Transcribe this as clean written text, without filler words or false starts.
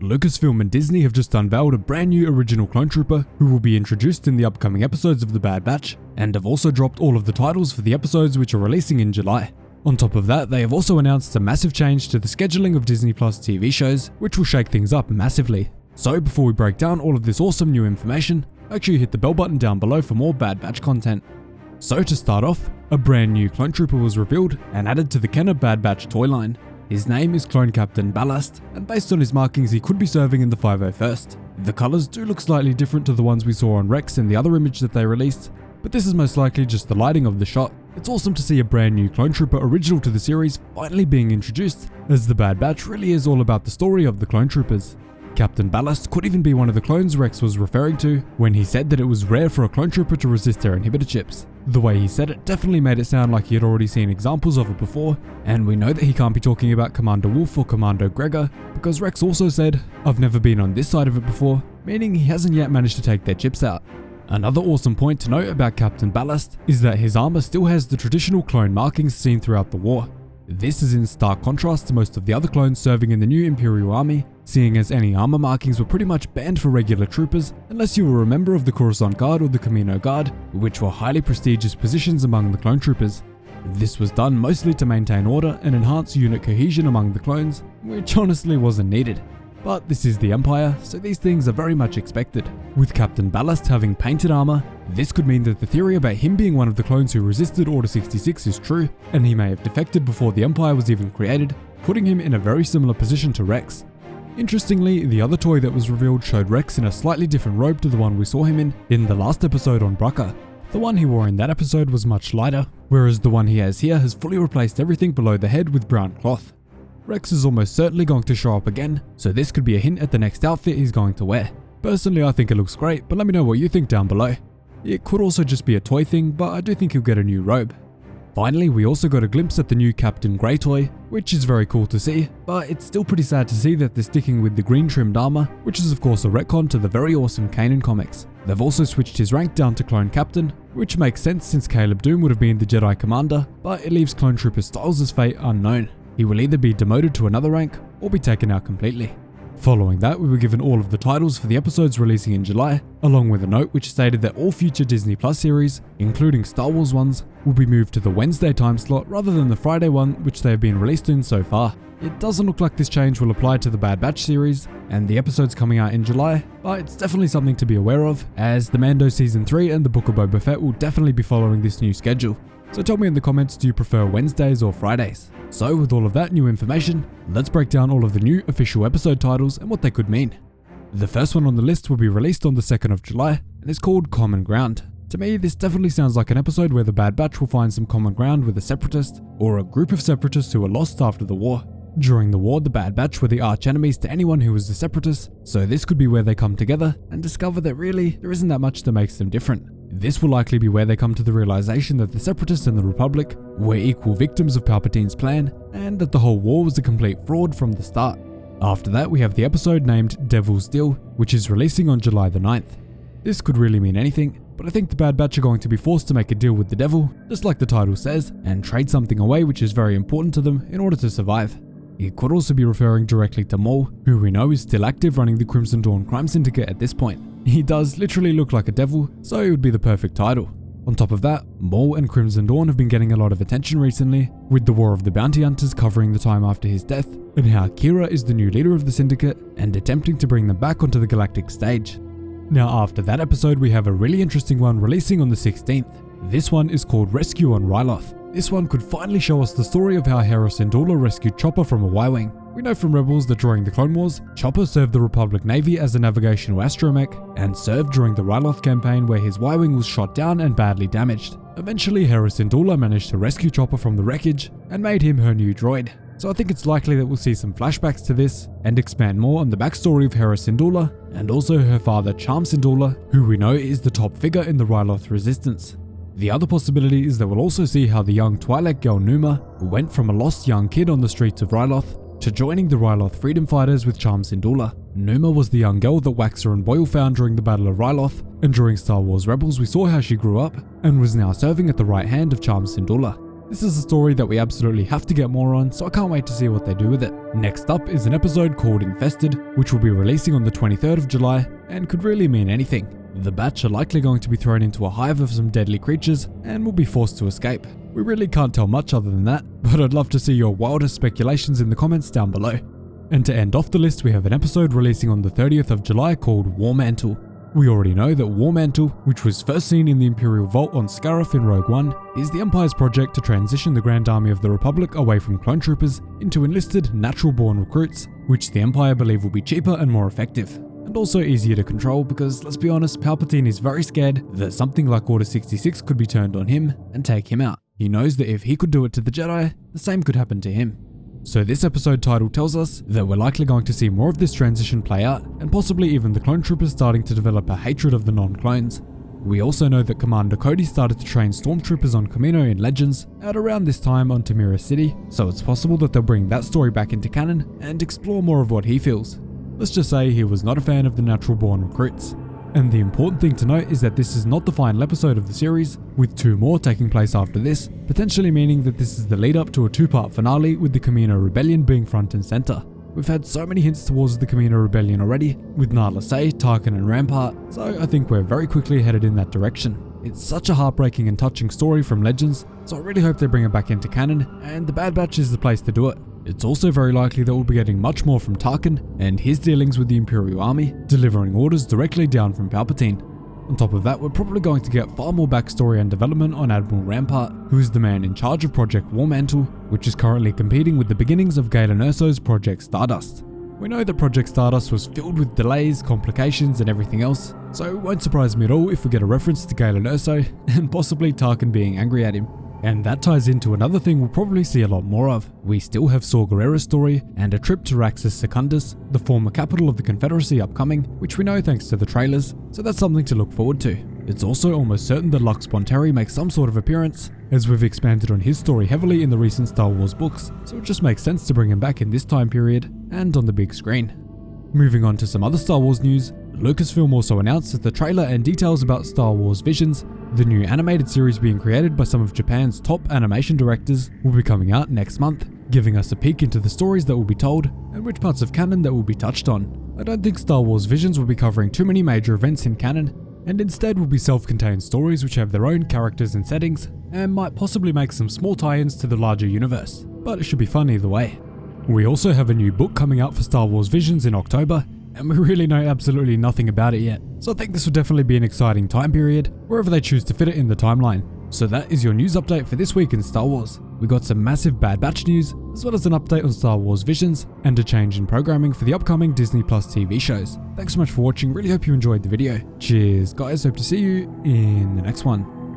Lucasfilm and Disney have just unveiled a brand new original clone trooper who will be introduced in the upcoming episodes of The Bad Batch, and have also dropped all of the titles for the episodes which are releasing in July. On top of that, they have also announced a massive change to the scheduling of Disney Plus TV shows, which will shake things up massively. So before we break down all of this awesome new information, make sure you hit the bell button down below for more Bad Batch content. So to start off, a brand new clone trooper was revealed and added to the Kenner Bad Batch toy line. His name is Clone Captain Ballast, and based on his markings he could be serving in the 501st. The colours do look slightly different to the ones we saw on Rex in the other image that they released, but this is most likely just the lighting of the shot. It's awesome to see a brand new clone trooper original to the series finally being introduced, as The Bad Batch really is all about the story of the clone troopers. Captain Ballast could even be one of the clones Rex was referring to when he said that it was rare for a clone trooper to resist their inhibitor chips. The way he said it definitely made it sound like he had already seen examples of it before, and we know that he can't be talking about Commander Wolf or Commander Gregor, because Rex also said, "I've never been on this side of it before," meaning he hasn't yet managed to take their chips out. Another awesome point to note about Captain Ballast is that his armor still has the traditional clone markings seen throughout the war. This is in stark contrast to most of the other clones serving in the new Imperial Army, seeing as any armor markings were pretty much banned for regular troopers unless you were a member of the Coruscant Guard or the Camino Guard, which were highly prestigious positions among the clone troopers. This was done mostly to maintain order and enhance unit cohesion among the clones, which honestly wasn't needed. But this is the Empire, so these things are very much expected. With Captain Ballast having painted armor, this could mean that the theory about him being one of the clones who resisted Order 66 is true, and he may have defected before the Empire was even created, putting him in a very similar position to Rex. Interestingly, the other toy that was revealed showed Rex in a slightly different robe to the one we saw him in the last episode on Bracca. The one he wore in that episode was much lighter, whereas the one he has here has fully replaced everything below the head with brown cloth. Rex is almost certainly going to show up again, so this could be a hint at the next outfit he's going to wear. Personally, I think it looks great, but let me know what you think down below. It could also just be a toy thing, but I do think he'll get a new robe. Finally, we also got a glimpse at the new Captain Grey toy, which is very cool to see, but it's still pretty sad to see that they're sticking with the green trimmed armor, which is of course a retcon to the very awesome Kanan comics. They've also switched his rank down to Clone Captain, which makes sense since Caleb Dume would have been the Jedi Commander, but it leaves Clone Trooper Styles' fate unknown. He will either be demoted to another rank or be taken out completely. Following that, we were given all of the titles for the episodes releasing in July, along with a note which stated that all future Disney Plus series, including Star Wars ones, will be moved to the Wednesday time slot rather than the Friday one which they have been released in so far. It doesn't look like this change will apply to the Bad Batch series and the episodes coming out in July, but it's definitely something to be aware of, as the Mando Season 3 and the Book of Boba Fett will definitely be following this new schedule. So tell me in the comments, do you prefer Wednesdays or Fridays? So with all of that new information, let's break down all of the new official episode titles and what they could mean. The first one on the list will be released on the 2nd of July and is called Common Ground. To me, this definitely sounds like an episode where the Bad Batch will find some common ground with a separatist or a group of separatists who were lost after the war. During the war, the Bad Batch were the arch enemies to anyone who was a separatist, so this could be where they come together and discover that really there isn't that much that makes them different. This will likely be where they come to the realization that the Separatists and the Republic were equal victims of Palpatine's plan, and that the whole war was a complete fraud from the start. After that, we have the episode named Devil's Deal, which is releasing on July the 9th. This could really mean anything, but I think the Bad Batch are going to be forced to make a deal with the devil, just like the title says, and trade something away which is very important to them in order to survive. It could also be referring directly to Maul, who we know is still active running the Crimson Dawn crime syndicate at this point. He does literally look like a devil, so it would be the perfect title. On top of that, Maul and Crimson Dawn have been getting a lot of attention recently, with the War of the Bounty Hunters covering the time after his death, and how Kira is the new leader of the syndicate and attempting to bring them back onto the galactic stage. Now after that episode, we have a really interesting one releasing on the 16th. This one is called Rescue on Ryloth. This one could finally show us the story of how Hera Syndulla rescued Chopper from a Y-Wing. We know from Rebels that during the Clone Wars, Chopper served the Republic Navy as a navigational astromech, and served during the Ryloth campaign where his Y-Wing was shot down and badly damaged. Eventually, Hera Syndulla managed to rescue Chopper from the wreckage, and made him her new droid. So I think it's likely that we'll see some flashbacks to this, and expand more on the backstory of Hera Syndulla, and also her father Charm Syndulla, who we know is the top figure in the Ryloth resistance. The other possibility is that we'll also see how the young Twi'lek girl Numa went from a lost young kid on the streets of Ryloth to joining the Ryloth freedom fighters with Charm Syndulla. Numa was the young girl that Waxer and Boyle found during the Battle of Ryloth, and during Star Wars Rebels we saw how she grew up and was now serving at the right hand of Charm Syndulla. This is a story that we absolutely have to get more on, so I can't wait to see what they do with it. Next up is an episode called Infested, which will be releasing on the 23rd of July, and could really mean anything. The Batch are likely going to be thrown into a hive of some deadly creatures, and will be forced to escape. We really can't tell much other than that, but I'd love to see your wildest speculations in the comments down below. And to end off the list, we have an episode releasing on the 30th of July called War Mantle. We already know that War Mantle, which was first seen in the Imperial Vault on Scarif in Rogue One, is the Empire's project to transition the Grand Army of the Republic away from clone troopers into enlisted, natural-born recruits, which the Empire believe will be cheaper and more effective. And also easier to control because, let's be honest, Palpatine is very scared that something like Order 66 could be turned on him and take him out. He knows that if he could do it to the Jedi, the same could happen to him. So this episode title tells us that we're likely going to see more of this transition play out, and possibly even the clone troopers starting to develop a hatred of the non-clones. We also know that Commander Cody started to train stormtroopers on Kamino in Legends at around this time on Tamira City, so it's possible that they'll bring that story back into canon and explore more of what he feels. Let's just say he was not a fan of the natural-born recruits. And the important thing to note is that this is not the final episode of the series, with 2 more taking place after this, potentially meaning that this is the lead up to a 2-part finale with the Kamino Rebellion being front and center. We've had so many hints towards the Kamino Rebellion already, with Nala Se, Tarkin and Rampart, so I think we're very quickly headed in that direction. It's such a heartbreaking and touching story from Legends, so I really hope they bring it back into canon, and the Bad Batch is the place to do it. It's also very likely that we'll be getting much more from Tarkin and his dealings with the Imperial Army, delivering orders directly down from Palpatine. On top of that, we're probably going to get far more backstory and development on Admiral Rampart, who is the man in charge of Project War Mantle, which is currently competing with the beginnings of Galen Erso's Project Stardust. We know that Project Stardust was filled with delays, complications and everything else, so it won't surprise me at all if we get a reference to Galen Erso and possibly Tarkin being angry at him. And that ties into another thing we'll probably see a lot more of. We still have Saw Gerrera's story and a trip to Raxus Secundus, the former capital of the Confederacy, upcoming, which we know thanks to the trailers, so that's something to look forward to. It's also almost certain that Lux Bonteri makes some sort of appearance, as we've expanded on his story heavily in the recent Star Wars books, so it just makes sense to bring him back in this time period and on the big screen. Moving on to some other Star Wars news, Lucasfilm also announced that the trailer and details about Star Wars Visions, the new animated series being created by some of Japan's top animation directors, will be coming out next month, giving us a peek into the stories that will be told and which parts of canon that will be touched on. I don't think Star Wars Visions will be covering too many major events in canon, and instead will be self-contained stories which have their own characters and settings, and might possibly make some small tie-ins to the larger universe, but it should be fun either way. We also have a new book coming out for Star Wars Visions in October, and we really know absolutely nothing about it yet, so I think this will definitely be an exciting time period, wherever they choose to fit it in the timeline. So that is your news update for this week in Star Wars. We got some massive Bad Batch news, as well as an update on Star Wars Visions, and a change in programming for the upcoming Disney Plus TV shows. Thanks so much for watching, really hope you enjoyed the video. Cheers guys, hope to see you in the next one.